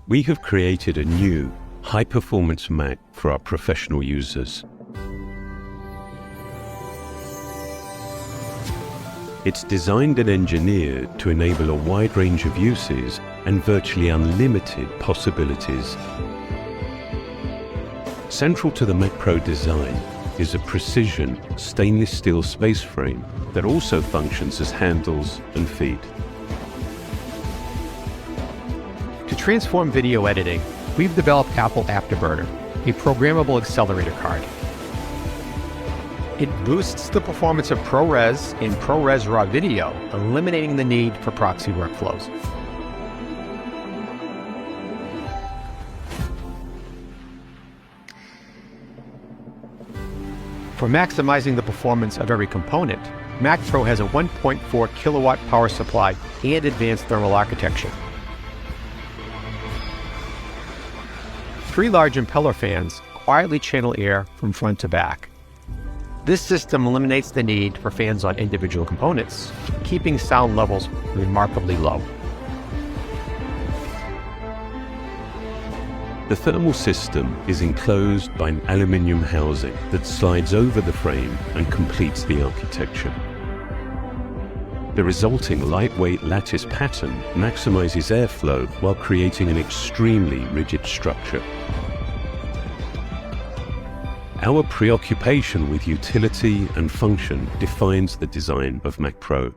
We have created a new, high-performance Mac for our professional users. It's designed and engineered to enable a wide range of uses and virtually unlimited possibilities. Central to the Mac Pro design is a precision stainless steel space frame that also functions as handles and feet. To transform video editing, we've developed Apple Afterburner, a programmable accelerator card. It boosts the performance of ProRes and ProRes RAW video, eliminating the need for proxy workflows. For maximizing the performance of every component, Mac Pro has a 1.4 kilowatt power supply and advanced thermal architecture. 3 large impeller fans quietly channel air from front to back. This system eliminates the need for fans on individual components, keeping sound levels remarkably low. The thermal system is enclosed by an aluminium housing that slides over the frame and completes the architecture. The resulting lightweight lattice pattern maximizes airflow while creating an extremely rigid structure. Our preoccupation with utility and function defines the design of Mac Pro.